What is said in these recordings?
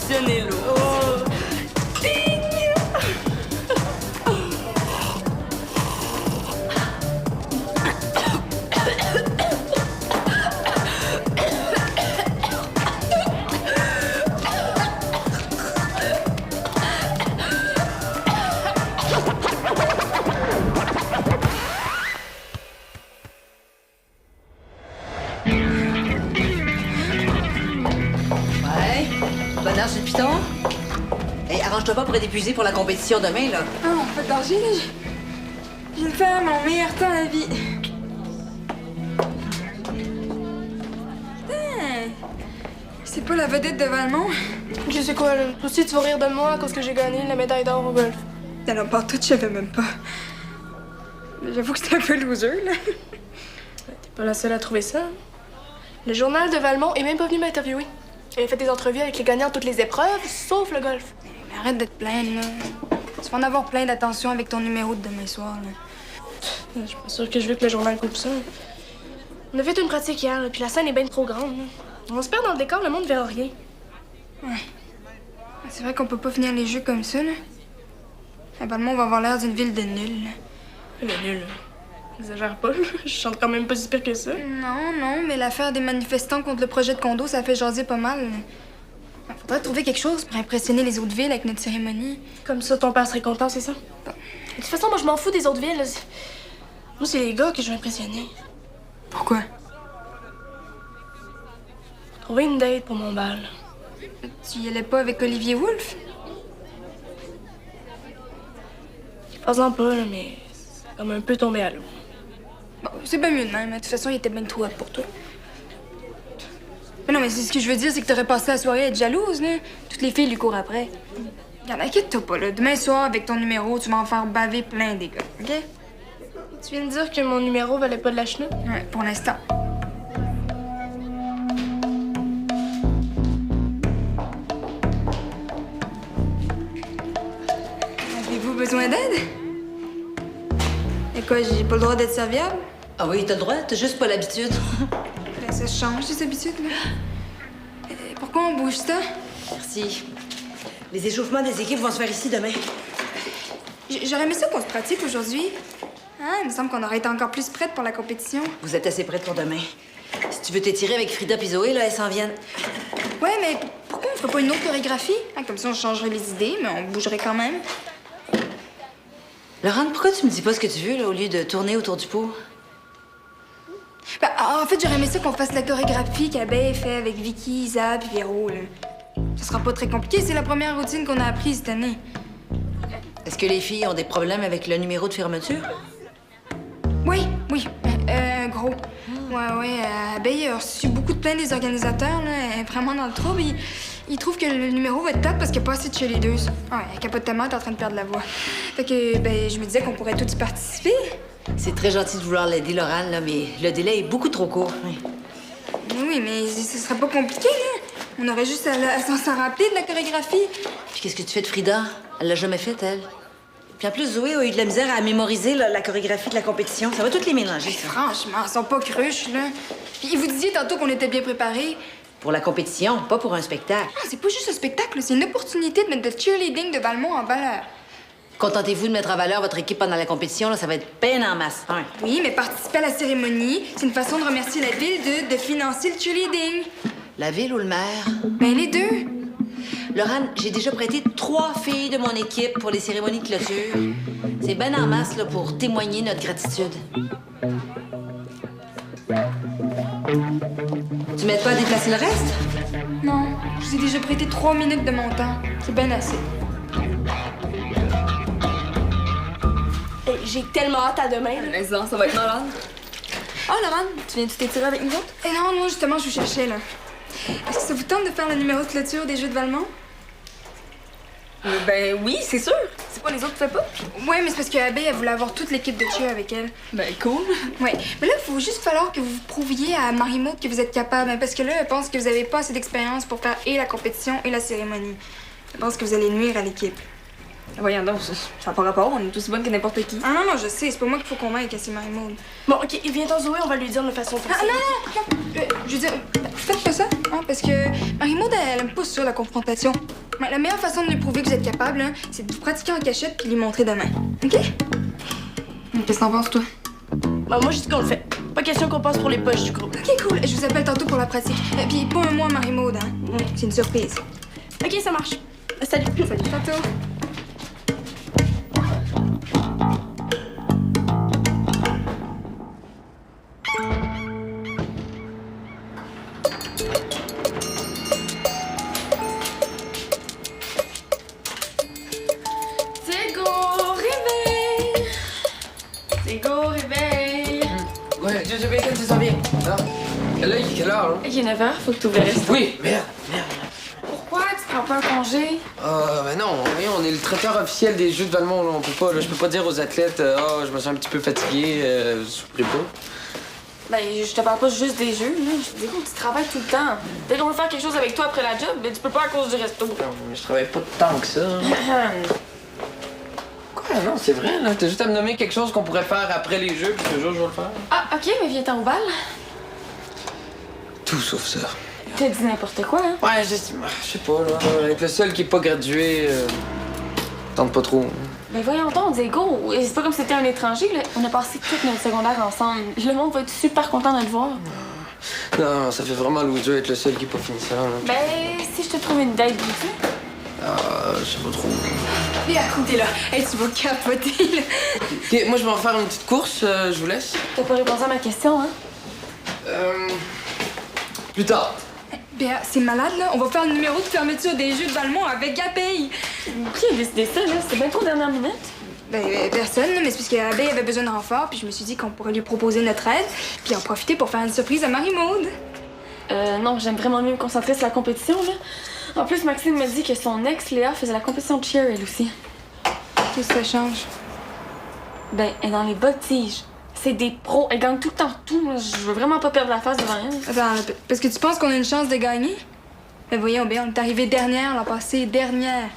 exceptionnel. Oh. Ding! Bonheur sur le piton. Hey, arrange-toi pas pour être épuisé pour la compétition demain, là. Non, pas de danger, là. Je viens de faire mon meilleur temps à la vie. Putain! C'est pas la vedette de Valmont? Je sais quoi, là. Aussi, tu vas rire de moi à cause que j'ai gagné la médaille d'or au golf. Non, pas tout, je savais même pas. J'avoue que c'était un peu loser, là. T'es pas la seule à trouver ça. Le journal de Valmont est même pas venu m'interviewer. Il a fait des entrevues avec les gagnants de toutes les épreuves, sauf le golf. Mais arrête de te plaindre, là. Tu vas en avoir plein d'attention avec ton numéro de demain soir, là. Je suis pas sûre que je veux que le journal coupe ça. On a fait une pratique hier, là, puis la scène est bien trop grande. Là. On se perd dans le décor, le monde verra rien. Ouais. C'est vrai qu'on peut pas finir les jeux comme ça, là. À Valmont, on va avoir l'air d'une ville de nuls, là. Le nul, là. Exagère pas, là. Je chante quand même pas si pire que ça. Non, mais l'affaire des manifestants contre le projet de condo, ça fait jaser pas mal. Faudrait trouver quelque chose pour impressionner les autres villes avec notre cérémonie. Comme ça, ton père serait content, c'est ça? Bon. De toute façon, moi, je m'en fous des autres villes. Là. Moi, c'est les gars que je veux impressionner. Pourquoi? Trouver une date pour mon bal. Tu y allais pas avec Olivier Wolf? Pas-en pas, là, mais c'est comme un peu tombé à l'eau. Bon, c'est bien mieux de même. De toute façon, il était bien trop hot pour toi. Mais non, mais ce que je veux dire, c'est que t'aurais passé la soirée à être jalouse, là. Toutes les filles lui courent après. Regarde, inquiète-toi pas, là. Demain soir, avec ton numéro, tu vas en faire baver plein des gars, OK? Tu viens de dire que mon numéro valait pas de la chenoute? Ouais, pour l'instant. Avez-vous besoin d'aide? Et quoi, j'ai pas le droit d'être serviable? Ah oui, t'as le droit, t'as juste pas l'habitude. Ben, ça change, ces habitudes, là. Pourquoi on bouge ça? Merci. Les échauffements des équipes vont se faire ici demain. J'aurais aimé ça qu'on se pratique aujourd'hui. Hein? Il me semble qu'on aurait été encore plus prête pour la compétition. Vous êtes assez prêtes pour demain. Si tu veux t'étirer avec Frida et Zoé, là, elles s'en viennent. Ouais, mais pourquoi on ferait pas une autre chorégraphie? Hein, comme ça, on changerait les idées, mais on bougerait quand même. Laurent, pourquoi tu me dis pas ce que tu veux, là, au lieu de tourner autour du pot? Ben, en fait, j'aurais aimé ça qu'on fasse la chorégraphie qu'Abeille fait avec Vicky, Isa puis Véro, là. Ce sera pas très compliqué, c'est la première routine qu'on a apprise cette année. Est-ce que les filles ont des problèmes avec le numéro de fermeture? Oui. Gros. Ouais, Abeille a reçu beaucoup de plaintes des organisateurs, là. Elle est vraiment dans le trouble. Il trouve que le numéro va être plate parce qu'il n'y a pas assez de cheerleaders. Ouais, elle capote tellement, elle est en train de perdre la voix. Fait que, ben, je me disais qu'on pourrait tous y participer. C'est très gentil de vouloir l'aider, Laurent, là, mais le délai est beaucoup trop court. Oui. Oui, mais ce serait pas compliqué, là. On aurait juste à s'en rappeler de la chorégraphie. Puis qu'est-ce que tu fais de Frida? Elle l'a jamais faite, elle. Puis en plus, Zoé a eu de la misère à mémoriser là, la chorégraphie de la compétition. Ça va toutes les mélanger, ça. Franchement, elles sont pas cruches, là. Puis vous disiez tantôt qu'on était bien préparés. Pour la compétition, pas pour un spectacle. Ah, c'est pas juste un spectacle, c'est une opportunité de mettre le cheerleading de Valmont en valeur. Contentez-vous de mettre en valeur votre équipe pendant la compétition, là, ça va être peine en masse. Ouais. Oui, mais participer à la cérémonie, c'est une façon de remercier la ville de financer le cheerleading. La ville ou le maire? Ben, les deux. Laurent, j'ai déjà prêté 3 filles de mon équipe pour les cérémonies de clôture. C'est ben en masse là, pour témoigner notre gratitude. Tu m'aides pas à déplacer le reste? Non, je vous ai déjà prêté 3 minutes de mon temps. C'est bien assez. Hey, j'ai tellement hâte à demain. là. Mais ça va être malade. Oh, Laurent, tu viens-tu t'étirer avec nous autres? Non, justement, je vous cherchais, là. Est-ce que ça vous tente de faire le numéro de clôture des Jeux de Valmont? Ben oui, c'est sûr. C'est pas les autres qui font pas? Ouais, mais c'est parce que Abbey, elle voulait avoir toute l'équipe de cheer avec elle. Ben cool. Ouais, mais là, il faut juste falloir que vous prouviez à Marie-Maud que vous êtes capable, hein, parce que là, elle pense que vous avez pas assez d'expérience pour faire et la compétition et la cérémonie. Elle pense que vous allez nuire à l'équipe. Voyons donc, ça n'a pas rapport, on est aussi bonne que n'importe qui. Ah non, je sais, c'est pas moi qu'il faut convaincre que c'est Marie-Maud. Bon, OK, viens-t'en, Zoé, on va lui dire de façon Ah non! Je veux dire, faites pas ça, hein, parce que Marie-Maud, elle aime pas ça, la confrontation. Ouais, la meilleure façon de lui prouver que vous êtes capable, hein, c'est de vous pratiquer en cachette puis lui montrer demain. OK? Qu'est-ce que t'en penses, toi? Bah, moi, je dis qu'on le fait. Pas question qu'on passe pour les poches du groupe. OK, cool. Je vous appelle tantôt pour la pratique. Puis pas un mois, Marie-Maud, hein. C'est une surprise. OK, ça marche. Salut. Salut, tantôt. Ouais, Jojo Bacon, tu sens bien. Ah. Là, il est quelle heure, là? Il est 9h, faut que tu ouvres le resto. Oui, merde. Pourquoi tu prends pas un congé? Ben non, voyons, on est le traiteur officiel des Jeux de Valmont, là. On peut pas, là, je peux pas dire aux athlètes, je me sens un petit peu fatigué, souffrez pas. Ben, je te parle pas juste des jeux, là. Je te dis que tu travailles tout le temps. Dès qu'on veut faire quelque chose avec toi après la job, ben tu peux pas à cause du resto. Non, mais je travaille pas tant que ça. Quoi? Non, c'est vrai, là. T'as juste à me nommer quelque chose qu'on pourrait faire après les Jeux, puis ce jour, je vais le faire. Ah, OK, mais viens-t'en au bal. Tout sauf ça. T'as dit n'importe quoi, hein? Ouais, je sais pas, là. Être le seul qui est pas gradué, tente pas trop. Ben voyons donc, Diego, c'est pas comme si c'était un étranger, là. On a passé toute notre secondaire ensemble. Le monde va être super content de te voir. Non, ça fait vraiment loser être le seul qui est pas finissant, là. Ben, si je te trouve une date, dis-tu? Je sais pas trop. Viens à côté, là. Hey, tu vas capoter, là. OK, moi, je vais en faire une petite course, je vous laisse. T'as pas répondu à ma question, hein? Plus tard. Béa, c'est malade, là. On va faire le numéro de fermeture des Jeux de Valmont avec Gapey. Qui a décidé ça, là? C'est bien trop dernière minute. Ben, personne, là, mais c'est parce qu'Abeille avait besoin de renfort, puis je me suis dit qu'on pourrait lui proposer notre aide, puis en profiter pour faire une surprise à Marie-Maud. Non, j'aime vraiment mieux me concentrer sur la compétition, là. En plus, Maxime m'a dit que son ex, Léa, faisait la compétition de cheer, elle aussi. Qu'est-ce que ça change? Ben, elle est dans les voltiges. C'est des pros. Elle gagne tout le temps tout. Là. Je veux vraiment pas perdre la face devant elle. Attends, parce que tu penses qu'on a une chance de gagner? Ben voyons bien, on est arrivé dernière l'an passé, dernière.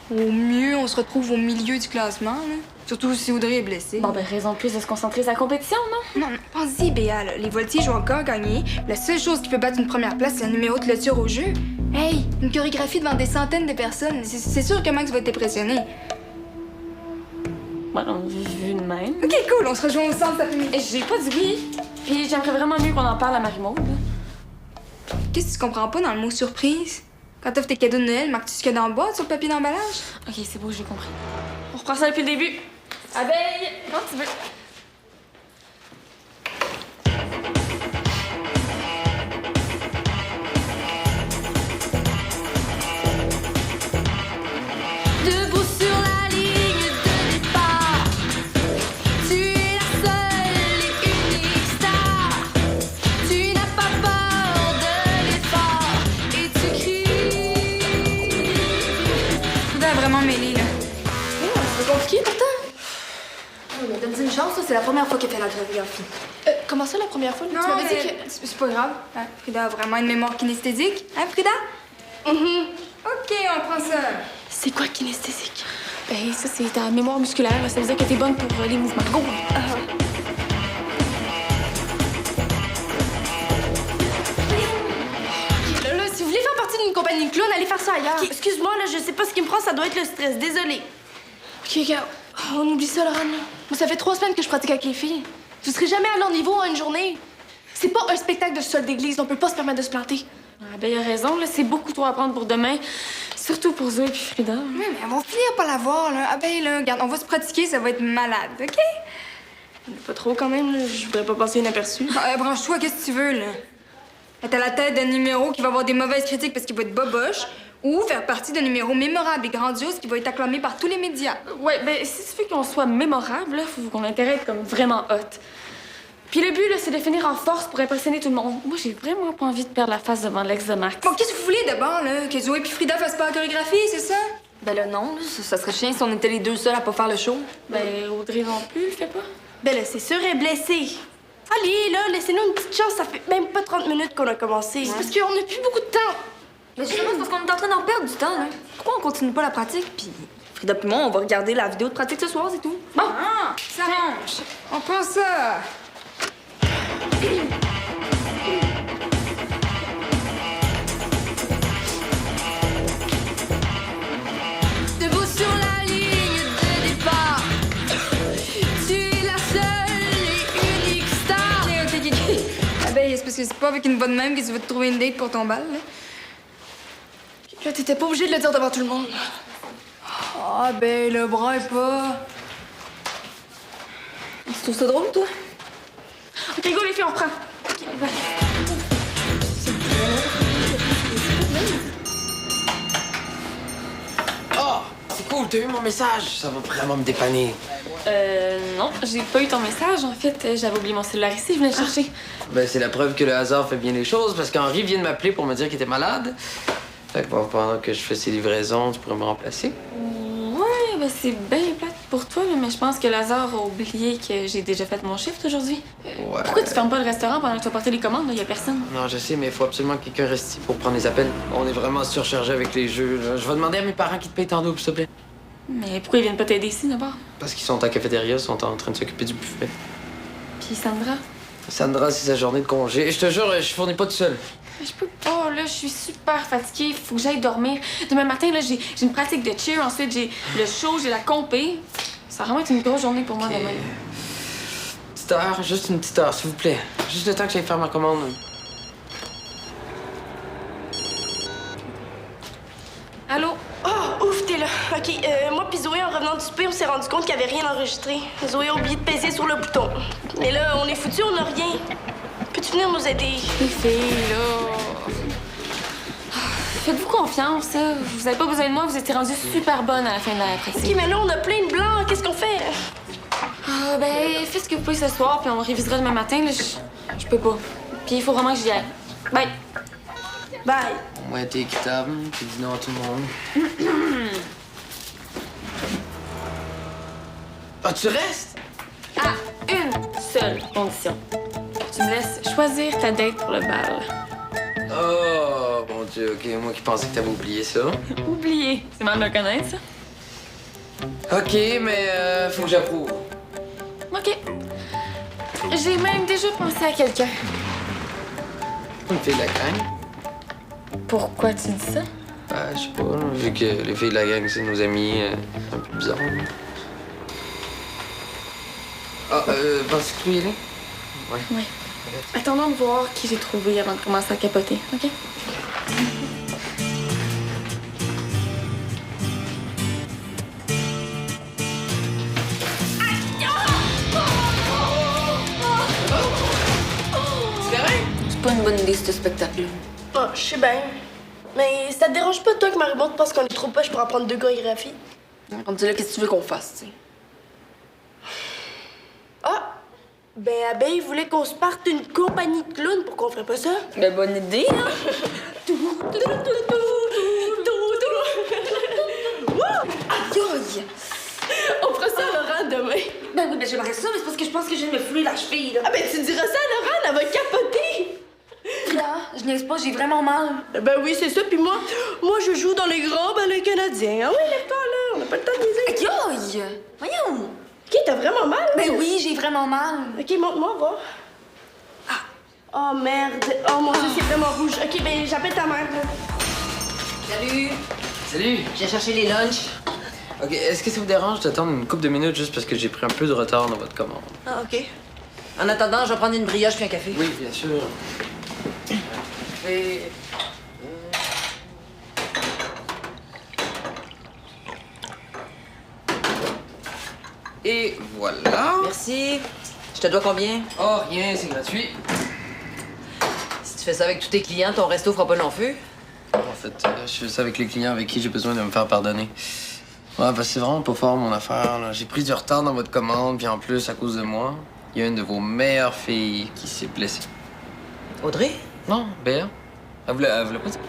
Au mieux, on se retrouve au milieu du classement, là. Surtout si Audrey est blessée. Bon, ben, raison de plus de se concentrer sur la compétition, non? Non, pense-y, Béa, là. Les voltiges ont encore gagné. La seule chose qui peut battre une première place, c'est un numéro de clôture au jeu. Hey, une chorégraphie devant des centaines de personnes. C'est sûr que Max va être impressionné. Bon, on vu de même. OK, cool, on se rejoint au centre cet après-midi. J'ai pas dit oui. Puis j'aimerais vraiment mieux qu'on en parle à Marie-Maud. Qu'est-ce que tu comprends pas dans le mot surprise? Quand t'offres tes cadeaux de Noël, marques-tu ce qu'il y a dans le boîte sur le papier d'emballage? OK, c'est beau, j'ai compris. On reprend ça depuis le début. Abeille, quand tu veux. Debout sur la ligne de départ, tu es la seule et unique star. Tu n'as pas peur de l'effort et tu cries. Tout est vraiment mêlé, là. C'est compliqué pourtant. Donne-lui une chance, c'est la première fois qu'elle fait la chorégraphie. Comment ça, la première fois? Non, tu m'avais mais dit que... c'est pas grave. Hein, Frida a vraiment une mémoire kinesthésique. Hein, Frida? OK, on prend ça. C'est quoi kinesthésique? Ben, ça, c'est ta mémoire musculaire. Là. Ça veut dire que t'es bonne pour les mouvements. Go! Là, si vous voulez faire partie d'une compagnie de clowns, allez faire ça ailleurs. Excuse-moi, là, je sais pas ce qui me prend, ça doit être le stress, désolée. OK, gars, on oublie ça, Laurent. Moi, ça fait 3 semaines que je pratique avec les filles. Vous serez jamais à leur niveau en une journée. C'est pas un spectacle de sol d'église, on peut pas se permettre de se planter. Ah, ben, il a raison, là. C'est beaucoup trop à prendre pour demain. Surtout pour Zoé et Frida. Mais elles vont finir par l'avoir, là. Ah ben, là, regarde, on va se pratiquer, ça va être malade, OK? Pas trop quand même, là. Je voudrais pas passer inaperçu. Branche-toi, qu'est-ce que tu veux, là? Être à la tête d'un numéro qui va avoir des mauvaises critiques parce qu'il va être boboche, ou faire partie d'un numéro mémorable et grandiose qui va être acclamé par tous les médias. Ouais, ben, si tu veux qu'on soit mémorable, là, faut qu'on intéresse être comme vraiment hot. Puis le but, là, c'est de finir en force pour impressionner tout le monde. Moi, j'ai vraiment pas envie de perdre la face devant l'ex de Max. Bon, qu'est-ce que vous voulez d'abord, là? Que Zoé et Frida fassent pas la chorégraphie, c'est ça? Ben là, non, là, ça serait chiant si on était les deux seuls à pas faire le show. Ben, Audrey non plus, le fait pas. Ben là, c'est sûr, elle est blessée. Allez, là, laissez-nous une petite chance, ça fait même pas 30 minutes qu'on a commencé. C'est parce qu'on a plus beaucoup de temps. Mais justement, c'est parce qu'on est en train d'en perdre du temps, là. Pourquoi on continue pas la pratique? Puis Frida puis moi, on va regarder la vidéo de pratique ce soir, c'est tout. Bon. Ah, ça mange. On prend ça. Debout sur la ligne de départ. Tu es la seule et unique star. OK. Ah ben, c'est parce que c'est pas avec une bonne même que tu vas te trouver une date pour ton bal, là. Là, t'étais pas obligé de le dire devant tout le monde. Ah ben, le bras est pas... Tu trouves ça drôle, toi? OK, go, les filles, on reprend. OK, va. Oh, c'est cool, t'as eu mon message. Ça va vraiment me dépanner. Non, j'ai pas eu ton message. En fait, j'avais oublié mon cellulaire ici, je venais le chercher. Ben, c'est la preuve que le hasard fait bien les choses parce qu'Henri vient de m'appeler pour me dire qu'il était malade. Fait que bon, pendant que je fais ses livraisons, tu pourrais me remplacer. Ouais, ben c'est bien plate pour toi, là, mais je pense que Lazare a oublié que j'ai déjà fait mon shift aujourd'hui. Ouais. Pourquoi tu fermes pas le restaurant pendant que tu vas porter les commandes? Il y a personne. Non, je sais, mais il faut absolument que quelqu'un reste ici pour prendre les appels. On est vraiment surchargé avec les jeux. Là. Je vais demander à mes parents qui te payent en double, s'il te plaît. Mais pourquoi ils viennent pas t'aider ici, d'abord? Parce qu'ils sont à la cafétéria, ils sont en train de s'occuper du buffet. Puis Sandra? Sandra, c'est sa journée de congé. Je te jure, je fournis pas tout seul. Je peux pas, là, je suis super fatiguée. Faut que j'aille dormir. Demain matin, là, j'ai une pratique de cheer. Ensuite, j'ai le show, j'ai la compé. Ça va vraiment être une grosse journée pour moi Ok. demain. Petite heure, juste une petite heure, s'il vous plaît. Juste le temps que j'aille faire ma commande. Allô? Oh, ouf, t'es là. OK, moi puis Zoé, en revenant du souper, on s'est rendu compte qu'il n'y avait rien enregistré. Zoé a oublié de peser sur le bouton. Mais là, on est foutus, on n'a rien. Peux-tu venir nous aider? Les filles, là. Faites-vous confiance, hein? Vous avez pas besoin de moi, vous étiez rendues super bonnes à la fin de la pratique. OK, mais là, on a plein de blancs. Qu'est-ce qu'on fait? Ah, ben, faites ce que vous pouvez ce soir, puis on révisera demain matin, là. Je peux pas. Puis il faut vraiment que j'y aille. Bye! Bye. Au moins, t'es équitable, tu dis non à tout le monde. Ah, tu restes? À une seule condition. Tu me laisses choisir ta date pour le bal. Oh, mon Dieu, OK, moi qui pensais que t'avais oublié ça. Oublié. C'est mal de le connaître, ça. OK, mais faut que j'approuve. OK. J'ai même déjà pensé à quelqu'un. Une fille de la gang? Pourquoi tu dis ça? Je sais pas, là, vu que les filles de la gang, c'est nos amis, c'est un peu bizarre. Là. Ah, penses-tu que tu peux y aller? Ouais. Oui. Attendons de voir qui j'ai trouvé avant de commencer à capoter, OK? C'est pas une bonne idée, ce spectacle-là. Oh, je sais bien. Mais ça te dérange pas, toi, que Marie-Monte pense qu'on est trop poche pour apprendre 2 chorégraphies? Rendu là, qu'est-ce que tu veux qu'on fasse, tu sais? Ah! Ben, Abeille voulait qu'on se parte une compagnie de clowns pour qu'on ferait pas ça. Ben, bonne idée, hein? Aïe! On fera ça à Laurent demain. Ben oui, ben j'aimerais ça, mais c'est parce que je pense que je viens de me fouler la cheville, là. Ah ben, tu diras ça à Laurent, elle va capoter. Là, je niaise pas, j'ai vraiment mal. Ben oui, c'est ça. Puis moi, je joue dans les grands ballets canadiens. Ah oui, lève-toi, là. On n'a pas le temps de niaiser. Aïe! Voyons! OK, t'as vraiment mal? Ben oui, j'ai vraiment mal. OK, montre-moi, va. Ah. Oh, merde. Oh, mon Dieu, c'est vraiment rouge. OK, ben, j'appelle ta mère, là. Salut! Salut! J'ai cherché les lunchs. OK, est-ce que ça vous dérange d'attendre une couple de minutes juste parce que j'ai pris un peu de retard dans votre commande? Ah, OK. En attendant, je vais prendre une brioche puis un café. Oui, bien sûr. Et voilà. Merci. Je te dois combien? Oh, rien, c'est gratuit. Si tu fais ça avec tous tes clients, ton resto fera pas long feu. En fait, je fais ça avec les clients avec qui j'ai besoin de me faire pardonner. Ouais, parce que c'est vraiment pas fort, mon affaire. Là. J'ai pris du retard dans votre commande, puis en plus, à cause de moi, il y a une de vos meilleures filles qui s'est blessée. Audrey? Non, Béa. Elle voulait pas dire.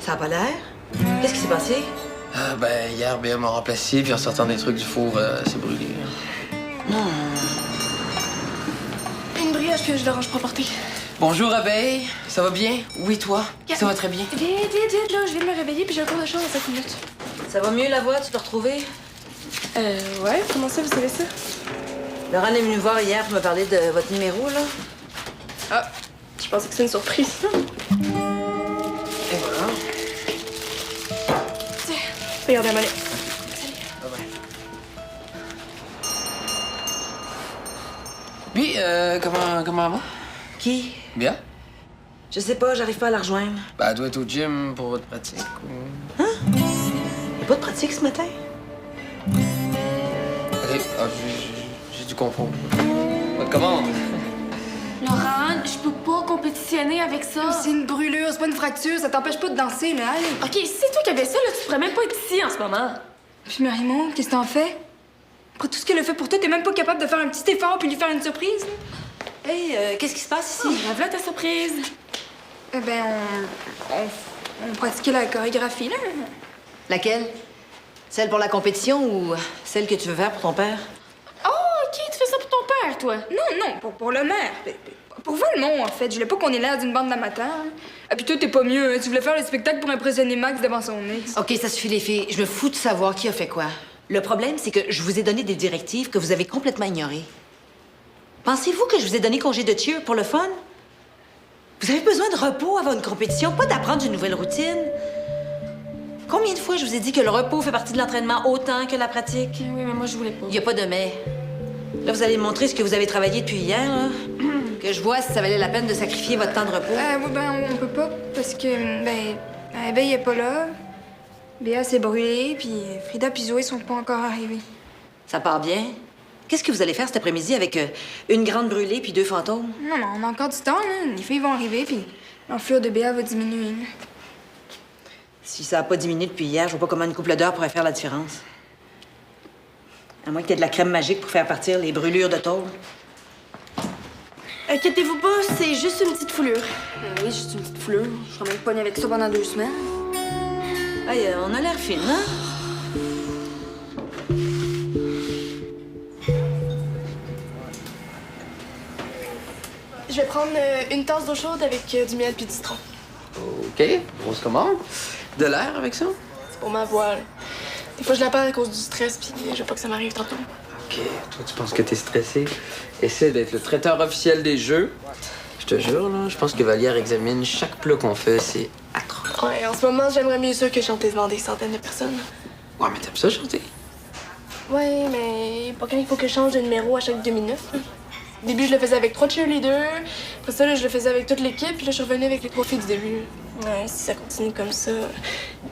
Ça a pas l'air? Qu'est-ce qui s'est passé? Ah, ben, hier, Béa m'a remplacé, puis en sortant des trucs du four, elle s'est brûlée. Une brioche que je l'orange pour porter. Bonjour, Abeille. Ça va bien? Oui, toi? Ça va très bien. Vite, là, je viens de me réveiller puis j'ai un cours de chant dans 5 minutes. Ça va mieux la voix, tu l'as retrouvée? Ouais, comment ça, vous savez ça? Laurent est venu me voir hier pour me parler de votre numéro, là. Ah, je pensais que c'était une surprise. Et voilà. Tiens, regarde la monnaie. Puis, comment va? Qui? Bien? Je sais pas, j'arrive pas à la rejoindre. Ben, elle doit être au gym pour votre pratique. Ou... Y'a pas de pratique ce matin? Ok, ah, j'ai dû confondre. Votre commande. Laurent, je peux pas compétitionner avec ça. C'est une brûlure, c'est pas une fracture, ça t'empêche pas de danser, là. Allez. OK, si c'est toi qui avais ça, là, tu pourrais même pas être ici en ce moment. Puis Marie-Maud, qu'est-ce que t'en fais? Après tout ce qu'elle a fait pour toi, t'es même pas capable de faire un petit effort puis lui faire une surprise, là? Hey, qu'est-ce qui se passe ici? Ah, voilà ta surprise. Eh ben, on pratiquait la chorégraphie, là. Laquelle? Celle pour la compétition ou celle que tu veux faire pour ton père? Oh, OK, tu fais ça pour ton père, toi. Non, pour le maire. Pour Valmont, en fait. Je voulais pas qu'on ait l'air d'une bande d'amateurs. Ah, puis toi, t'es pas mieux. Hein. Tu voulais faire le spectacle pour impressionner Max devant son ex. OK, ça suffit, les filles. Je me fous de savoir qui a fait quoi. Le problème, c'est que je vous ai donné des directives que vous avez complètement ignorées. Pensez-vous que je vous ai donné congé de cheer pour le fun? Vous avez besoin de repos avant une compétition, pas d'apprendre une nouvelle routine. Combien de fois je vous ai dit que le repos fait partie de l'entraînement autant que la pratique? Oui, mais moi, je voulais pas. Il n'y a pas de mais. Là, vous allez me montrer ce que vous avez travaillé depuis hier, là. Que je vois si ça valait la peine de sacrifier votre temps de repos. Oui, ben, on peut pas, parce que, Abeille est pas là. Béa s'est brûlée, puis Frida et Zoé sont pas encore arrivés. Ça part bien. Qu'est-ce que vous allez faire cet après-midi avec une grande brûlée puis 2 fantômes? Non, on a encore du temps, là. Les filles vont arriver, puis l'enflure de Béa va diminuer, là. Si ça n'a pas diminué depuis hier, je vois pas comment une couple d'heures pourrait faire la différence. À moins que t'aies de la crème magique pour faire partir les brûlures de tôle. Inquiétez-vous pas, c'est juste une petite foulure. Oui, juste une petite fleur. Je serai même pognée avec ça pendant 2 semaines. Hey, on a l'air fine, hein? Je vais prendre une tasse d'eau chaude avec du miel puis du citron. OK, grosse commande. De l'air avec ça? C'est pour ma voix, là. Des fois, je la perds à cause du stress, puis je veux pas que ça m'arrive tantôt. OK, toi, tu penses que t'es stressé? Essaie d'être le traiteur officiel des jeux. Je te jure, là, je pense que Vallière examine chaque plat qu'on fait, c'est atroce. Ouais, en ce moment, j'aimerais mieux ça que chanter devant des centaines de personnes. Ouais, mais t'aimes ça chanter? Ouais, mais pas quand il faut que je change de numéro à chaque 2 minutes. Là. Au début, je le faisais avec 3 cheerleaders. Après ça, là, je le faisais avec toute l'équipe. Puis là, je suis revenue avec les 3 filles du début. Ouais, si ça continue comme ça,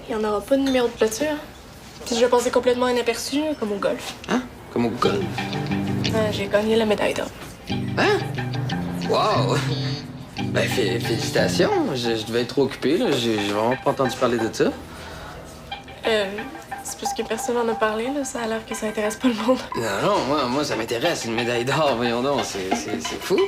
il y en aura pas de numéro de clôture. Puis je vais passer complètement inaperçu, comme au golf. Hein? Comme au golf? Ouais, j'ai gagné la médaille d'or. Hein? Wow! Ben, félicitations. Je devais être trop occupé, là. J'ai vraiment pas entendu parler de ça. C'est parce que personne en a parlé, là. Ça a l'air que ça intéresse pas le monde. Non, moi, ça m'intéresse, une médaille d'or, voyons donc, c'est fou.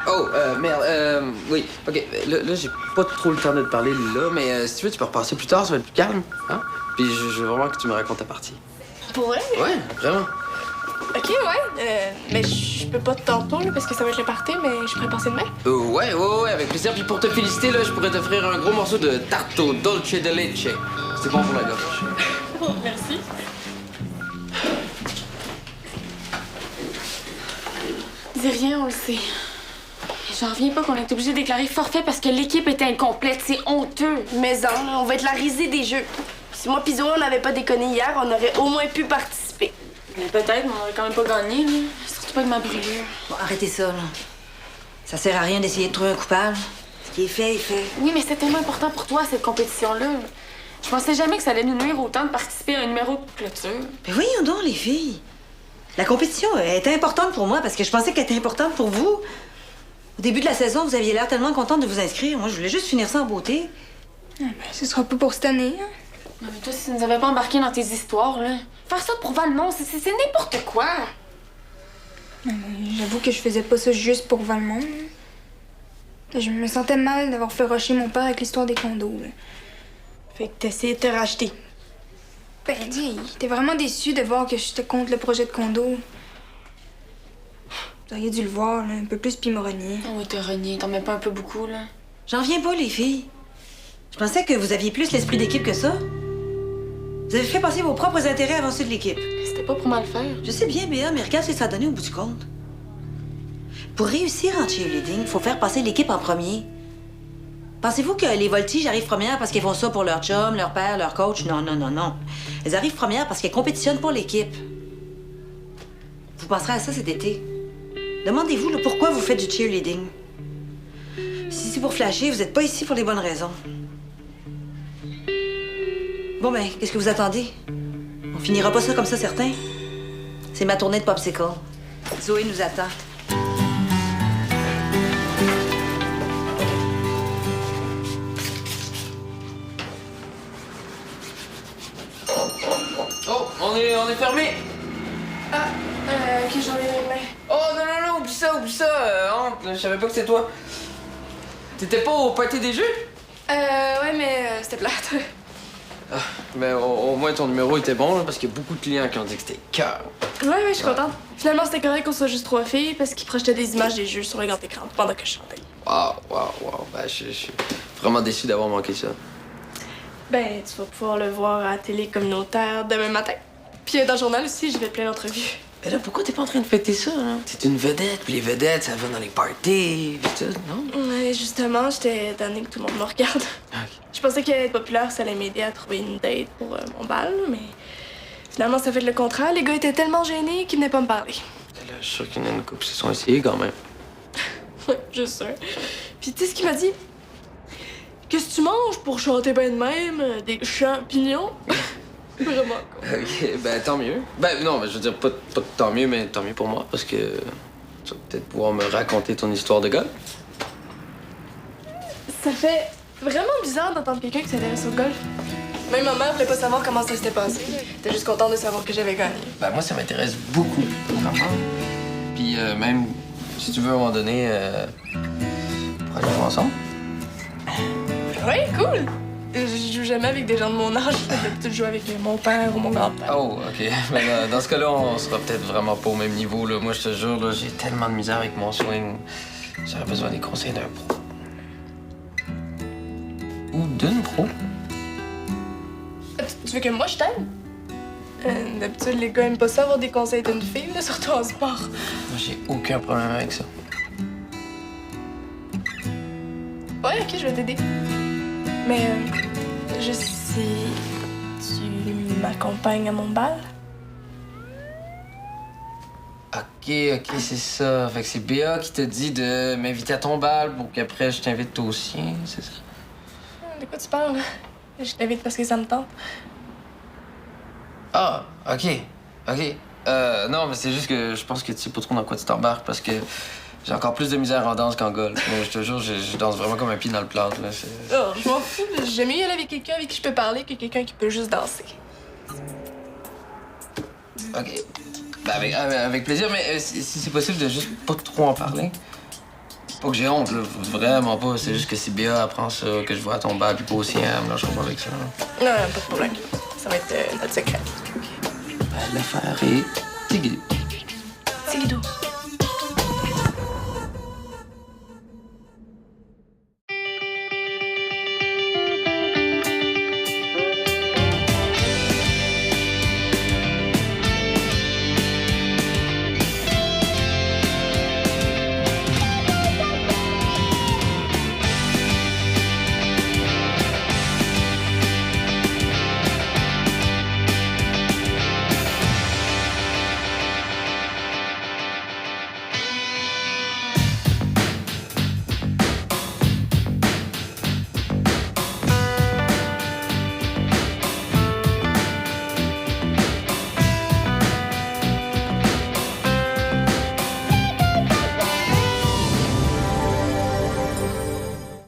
Oh, merde, oui, OK, là, j'ai pas trop le temps de te parler, là, mais si tu veux, tu peux repasser plus tard, ça va être plus calme, hein? Puis je veux vraiment que tu me racontes ta partie. Pour vrai? Ouais, vraiment. OK, ouais. Mais je peux pas tantôt, là, parce que ça va être le party, mais je pourrais passer demain. Ouais, avec plaisir. Puis pour te féliciter, là, je pourrais t'offrir un gros morceau de tarte au dolce de leche. C'est bon pour la gorge. Oh, merci. Dis rien, on le sait. J'en reviens pas qu'on est obligé de déclarer forfait parce que l'équipe était incomplète. C'est honteux. Mais là, on va être la risée des jeux. Si moi pis Zoé, on n'avait pas déconné hier, on aurait au moins pu participer. Mais peut-être, mais on aurait quand même pas gagné, là. Surtout pas avec ma brûlure. Bon, arrêtez ça, là. Ça sert à rien d'essayer de trouver un coupable. Ce qui est fait est fait. Oui, mais c'est tellement important pour toi, cette compétition-là. Je pensais jamais que ça allait nous nuire autant de participer à un numéro de clôture. Mais voyons donc, les filles. La compétition était importante pour moi parce que je pensais qu'elle était importante pour vous. Au début de la saison, vous aviez l'air tellement contente de vous inscrire. Moi, je voulais juste finir ça en beauté. Ce sera pas pour cette année, hein? Non, mais toi, si tu nous avais pas embarqué dans tes histoires, là. Faire ça pour Valmont, c'est n'importe quoi. J'avoue que je faisais pas ça juste pour Valmont. Là. Je me sentais mal d'avoir fait rusher mon père avec l'histoire des condos. Là. Fait que t'essayes de te racheter. Ben, dis, t'es vraiment déçu de voir que j'étais contre le projet de condo. Vous auriez dû le voir, là, un peu plus, puis me renier. Oh, t'as renié, t'en mets pas un peu beaucoup, là. J'en viens pas, les filles. Je pensais que vous aviez plus l'esprit d'équipe que ça. Vous avez fait passer vos propres intérêts avant ceux de l'équipe. C'était pas pour mal faire. Je sais bien, Béa, mais regarde ce que ça a donné au bout du compte. Pour réussir en cheerleading, il faut faire passer l'équipe en premier. Pensez-vous que les voltiges arrivent premières parce qu'ils font ça pour leur chum, leur père, leur coach? Non, non, non, non. Elles arrivent premières parce qu'elles compétitionnent pour l'équipe. Vous penserez à ça cet été. Demandez-vous là, pourquoi vous faites du cheerleading. Si c'est pour flasher, vous n'êtes pas ici pour les bonnes raisons. Bon, ben, qu'est-ce que vous attendez? On finira pas ça comme ça, certain. C'est ma tournée de popsicle. Zoé nous attend. Oh, on est fermé! Ah, ok, j'en ai une main. Oh non, non, non, oublie ça, honte, je savais pas que c'était toi. T'étais pas au party des jeux? Ouais, mais c'était plate. Mais au moins ton numéro était bon, là, parce qu'il y a beaucoup de clients qui ont dit que c'était cœur. Ouais, je suis contente. Finalement, c'était correct qu'on soit juste 3 filles parce qu'ils projetaient des images des jeux sur le grand écran pendant que je chantais. Wow. Ben, je suis vraiment déçu d'avoir manqué ça. Ben, tu vas pouvoir le voir à la télé communautaire demain matin. Puis dans le journal aussi, je vais plein d'entrevues. Mais là, pourquoi t'es pas en train de fêter ça, là? T'es une vedette, puis les vedettes, ça va dans les parties, pis tout, non? Ouais, justement, j'étais étonnée que tout le monde me regarde. Ok. Je pensais qu'être populaire, ça allait m'aider à trouver une date pour mon bal, mais finalement, ça fait le contraire. Les gars étaient tellement gênés qu'ils venaient pas me parler. Là, je suis sûr qu'il y en a une couple qui se sont essayés quand même. Ouais, je sais. Puis tu sais ce qu'il m'a dit? Qu'est-ce que tu manges pour chanter ben de même? Des champignons? Vraiment quoi. Ok, ben tant mieux. Ben non, je veux dire, pas tant mieux, mais tant mieux pour moi, parce que tu vas peut-être pouvoir me raconter ton histoire de golf. Ça fait vraiment bizarre d'entendre quelqu'un qui s'intéresse au golf. Même ma mère voulait pas savoir comment ça s'était passé. Elle était juste contente de savoir que j'avais gagné. Ben moi, ça m'intéresse beaucoup, vraiment. Puis même, si tu veux, à un moment donné, pour aller jouer ensemble. Ouais, cool! Je joue jamais avec des gens de mon âge. D'habitude, je joue avec mon père ou mon grand-père. Oh, OK. Mais dans ce cas-là, on sera peut-être vraiment pas au même niveau, là. Moi, je te jure, là, j'ai tellement de misère avec mon swing. J'aurais besoin des conseils d'un pro. Ou d'une pro. Tu veux que moi je t'aide? D'habitude, les gars aiment pas ça avoir des conseils d'une fille, là, surtout en sport. Moi, j'ai aucun problème avec ça. Ouais, ok, je vais t'aider. Mais juste si tu m'accompagnes à mon bal. OK, c'est ça. Fait que c'est Béa qui te dit de m'inviter à ton bal pour qu'après, je t'invite toi aussi, c'est ça? De quoi tu parles? Je t'invite parce que ça me tente. Ah, OK. Non, mais c'est juste que je pense que tu sais pas trop dans quoi tu t'embarques parce que j'ai encore plus de misère en danse qu'en golf. Mais je te jure, je danse vraiment comme un pied dans le plat, là. Oh, je m'en fous. J'aime mieux y aller avec quelqu'un avec qui je peux parler que quelqu'un qui peut juste danser. OK. Ben, avec plaisir, mais si c'est possible de juste pas trop en parler. Pas que j'ai honte, là. Vraiment pas. C'est juste que si Béa apprend ça, que je vois à ton bal, puis pas aussi, elle me lâchera pas avec ça. Non, pas de problème. Ça va être notre secret. Ben, l'affaire est... Tigidou. C'est Guido.